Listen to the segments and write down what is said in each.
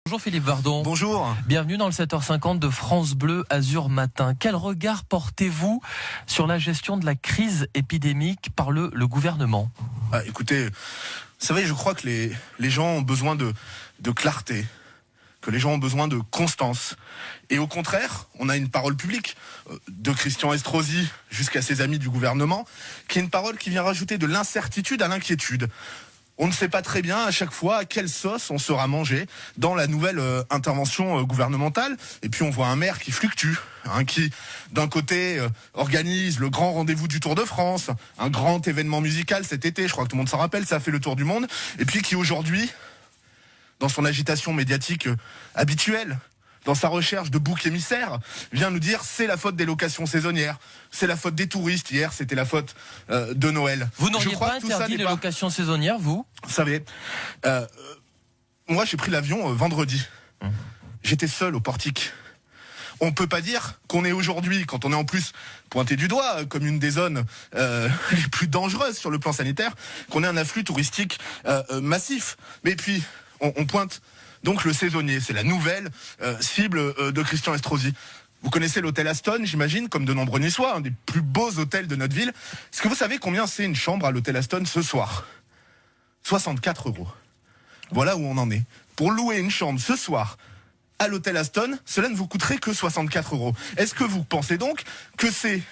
Bonjour Philippe Vardon. Bonjour. Bienvenue dans le 7h50 de France Bleu Azur Matin. Quel regard portez-vous sur la gestion de la crise épidémique par le gouvernement ? Écoutez, vous savez, je crois que les gens ont besoin de clarté, que les gens ont besoin de constance. Et au contraire, on a une parole publique, de Christian Estrosi jusqu'à ses amis du gouvernement, qui est une parole qui vient rajouter de l'incertitude à l'inquiétude. On ne sait pas très bien à chaque fois à quelle sauce on sera mangé dans la nouvelle intervention gouvernementale. Et puis on voit un maire qui fluctue, qui d'un côté organise le grand rendez-vous du Tour de France, un grand événement musical cet été, je crois que tout le monde s'en rappelle, ça a fait le tour du monde. Et puis qui aujourd'hui, dans son agitation médiatique habituelle, dans sa recherche de boucs émissaires, vient nous dire c'est la faute des locations saisonnières, c'est la faute des touristes, hier c'était la faute de Noël. Vous n'auriez pas interdit les locations saisonnières, vous ? Vous savez, moi j'ai pris l'avion vendredi. J'étais seul au portique. On peut pas dire qu'on est aujourd'hui, quand on est en plus pointé du doigt comme une des zones les plus dangereuses sur le plan sanitaire, qu'on ait un afflux touristique massif. Mais puis, on pointe donc le saisonnier. C'est la nouvelle cible de Christian Estrosi. Vous connaissez l'hôtel Aston, j'imagine, comme de nombreux Niçois, un des plus beaux hôtels de notre ville. Est-ce que vous savez combien c'est une chambre à l'hôtel Aston ce soir ? 64 €. Voilà où on en est. Pour louer une chambre ce soir à l'hôtel Aston, cela ne vous coûterait que 64 €. Est-ce que vous pensez donc que c'est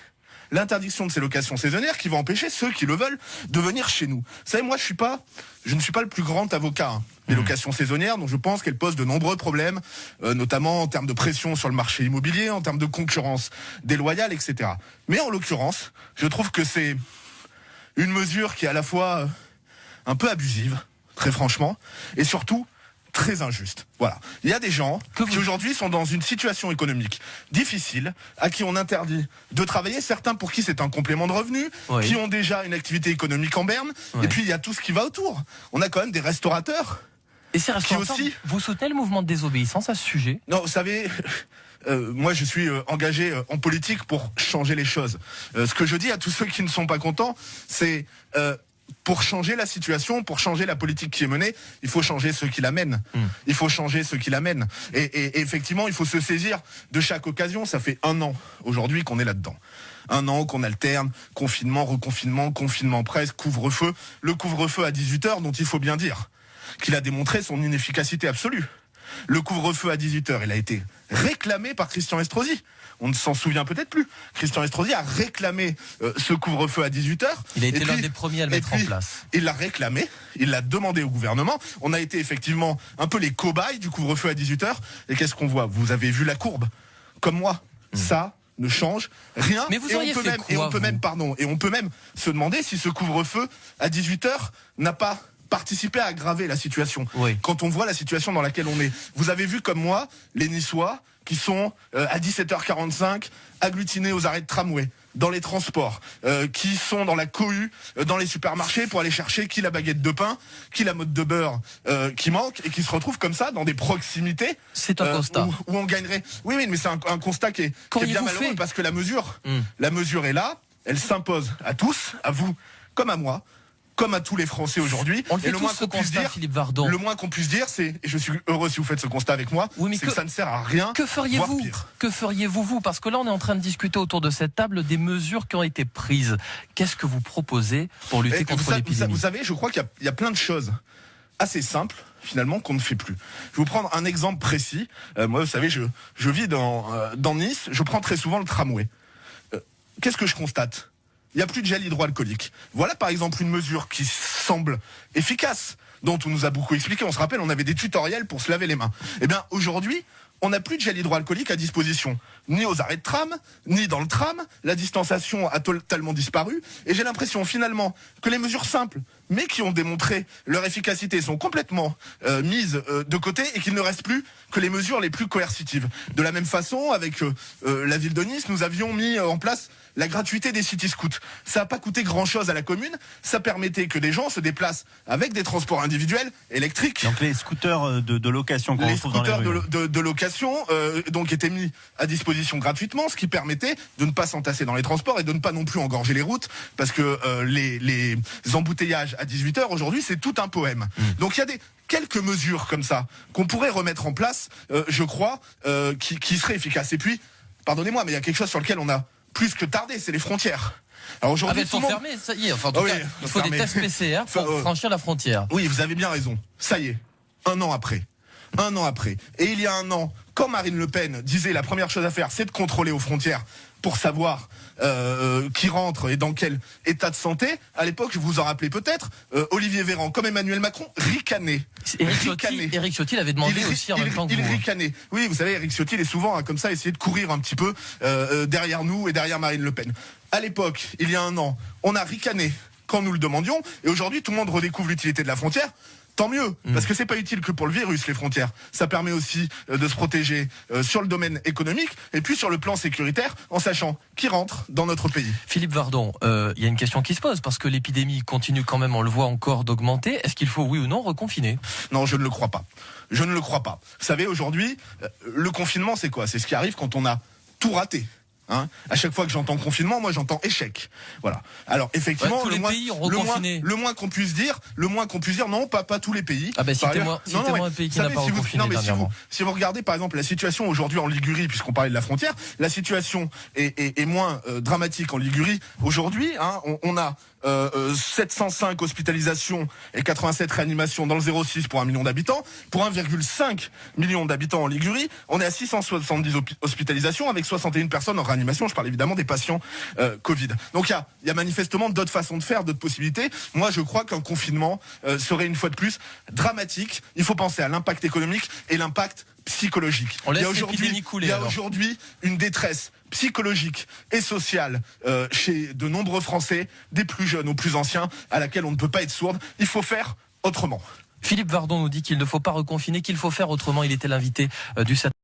l'interdiction de ces locations saisonnières qui va empêcher ceux qui le veulent de venir chez nous ? Vous savez, moi, je ne suis pas le plus grand avocat des locations saisonnières, donc je pense qu'elles posent de nombreux problèmes, notamment en termes de pression sur le marché immobilier, en termes de concurrence déloyale, etc. Mais en l'occurrence, je trouve que c'est une mesure qui est à la fois un peu abusive, très franchement, et surtout très injuste. Voilà. Il y a des gens qui aujourd'hui sont dans une situation économique difficile, à qui on interdit de travailler, certains pour qui c'est un complément de revenu, qui ont déjà une activité économique en berne, et puis il y a tout ce qui va autour. On a quand même des restaurateurs. Et ces restaurateurs, vous soutenez le mouvement de désobéissance à ce sujet ? Non, vous savez, moi je suis engagé en politique pour changer les choses. Ce que je dis à tous ceux qui ne sont pas contents, c'est pour changer la situation, pour changer la politique qui est menée, il faut changer ceux qui la mènent. Il faut changer ceux qui la mènent. Et effectivement, il faut se saisir de chaque occasion. Ça fait 1 an aujourd'hui qu'on est là-dedans. 1 an qu'on alterne confinement, reconfinement, confinement presque, couvre-feu. Le couvre-feu à 18h, dont il faut bien dire qu'il a démontré son inefficacité absolue. Le couvre-feu à 18h, il a été réclamé par Christian Estrosi. On ne s'en souvient peut-être plus. Christian Estrosi a réclamé ce couvre-feu à 18h. Il a été l'un des premiers à le mettre en place. Il l'a réclamé, il l'a demandé au gouvernement. On a été effectivement un peu les cobayes du couvre-feu à 18h. Et qu'est-ce qu'on voit ? Vous avez vu la courbe. Comme moi, ça ne change rien. Mais vous auriez fait quoi, et on peut même se demander si ce couvre-feu à 18h n'a pas participer à aggraver la situation. Quand on voit la situation dans laquelle on est. Vous avez vu comme moi les Niçois qui sont à 17h45 agglutinés aux arrêts de tramway, dans les transports, qui sont dans la cohue, dans les supermarchés pour aller chercher qui la baguette de pain, qui la motte de beurre qui manque, et qui se retrouvent comme ça dans des proximités. C'est un constat. Où on gagnerait. Oui, mais c'est un constat qui est bien malheureux parce que la mesure est là, elle s'impose à tous, à vous comme à moi, comme à tous les Français aujourd'hui. Et le moins qu'on puisse dire, Philippe Vardon. Le moins qu'on puisse dire, c'est, et je suis heureux si vous faites ce constat avec moi, c'est que ça ne sert à rien. Que feriez-vous ? Que feriez-vous, vous ? Parce que là, on est en train de discuter autour de cette table des mesures qui ont été prises. Qu'est-ce que vous proposez pour lutter contre l'épidémie ? Vous savez, je crois qu'il y a plein de choses assez simples, finalement, qu'on ne fait plus. Je vais vous prendre un exemple précis. Moi, vous savez, je vis dans Nice, je prends très souvent le tramway. Qu'est-ce que je constate ? Il n'y a plus de gel hydroalcoolique. Voilà par exemple une mesure qui semble efficace, dont on nous a beaucoup expliqué. On se rappelle, on avait des tutoriels pour se laver les mains. Eh bien aujourd'hui, on n'a plus de gel hydroalcoolique à disposition, ni aux arrêts de tram, ni dans le tram. La distanciation a totalement disparu. Et j'ai l'impression finalement que les mesures simples, mais qui ont démontré leur efficacité, sont complètement mises de côté, et qu'il ne reste plus que les mesures les plus coercitives. De la même façon, avec la ville de Nice, nous avions mis en place la gratuité des city scouts. Ça n'a pas coûté grand-chose à la commune. Ça permettait que des gens se déplacent avec des transports individuels électriques. Donc les scooters de location qu'on retrouve dans les rues. De location donc étaient mis à disposition gratuitement, ce qui permettait de ne pas s'entasser dans les transports et de ne pas non plus engorger les routes, parce que les embouteillages à 18h aujourd'hui, c'est tout un poème. Donc il y a quelques mesures comme ça qu'on pourrait remettre en place, je crois, qui seraient efficaces. Et puis, pardonnez-moi, mais il y a quelque chose sur lequel on a plus que tardé, c'est les frontières. Alors aujourd'hui, elles sont fermées, ça y est. Enfin, en tout cas, il faut des tests PCR pour franchir la frontière. Oui, vous avez bien raison. Ça y est, un an après. Et il y a un an, quand Marine Le Pen disait la première chose à faire, c'est de contrôler aux frontières pour savoir qui rentre et dans quel état de santé. À l'époque, je vous en rappelez peut-être, Olivier Véran, comme Emmanuel Macron, ricanait. Éric Ciotti l'avait demandé aussi en même temps que vous. Il ricanait. Oui, vous savez, Éric Ciotti, il est souvent comme ça, essayer de courir un petit peu derrière nous et derrière Marine Le Pen. À l'époque, il y a un an, on a ricané quand nous le demandions, et aujourd'hui, tout le monde redécouvre l'utilité de la frontière. Tant mieux, parce que c'est pas utile que pour le virus, les frontières. Ça permet aussi de se protéger sur le domaine économique et puis sur le plan sécuritaire, en sachant qui rentre dans notre pays. Philippe Vardon, il y a une question qui se pose, parce que l'épidémie continue quand même, on le voit encore, d'augmenter. Est-ce qu'il faut, oui ou non, reconfiner ? Non, je ne le crois pas. Je ne le crois pas. Vous savez, aujourd'hui, le confinement, c'est quoi ? C'est ce qui arrive quand on a tout raté. À chaque fois que j'entends confinement, moi j'entends échec. Voilà. Alors effectivement, tous les pays ont reconfiné. Le moins qu'on puisse dire, non, pas tous les pays. Ah ben citez-moi un pays qui n'a pas reconfiné dernièrement. Si vous regardez par exemple la situation aujourd'hui en Ligurie, puisqu'on parlait de la frontière, la situation est moins dramatique en Ligurie. Aujourd'hui, on a 705 hospitalisations et 87 réanimations dans le 06 pour 1 million d'habitants. Pour 1,5 million d'habitants en Ligurie, on est à 670 hospitalisations avec 61 personnes en réanimation. Je parle évidemment des patients Covid. Donc il y a manifestement d'autres façons de faire, d'autres possibilités. Moi, je crois qu'un confinement serait une fois de plus dramatique. Il faut penser à l'impact économique et l'impact psychologique. On laisse l'épidémie couler. Il y a aujourd'hui une détresse psychologique et sociale chez de nombreux Français, des plus jeunes aux plus anciens, à laquelle on ne peut pas être sourde. Il faut faire autrement. Philippe Vardon nous dit qu'il ne faut pas reconfiner, qu'il faut faire autrement. Il était l'invité du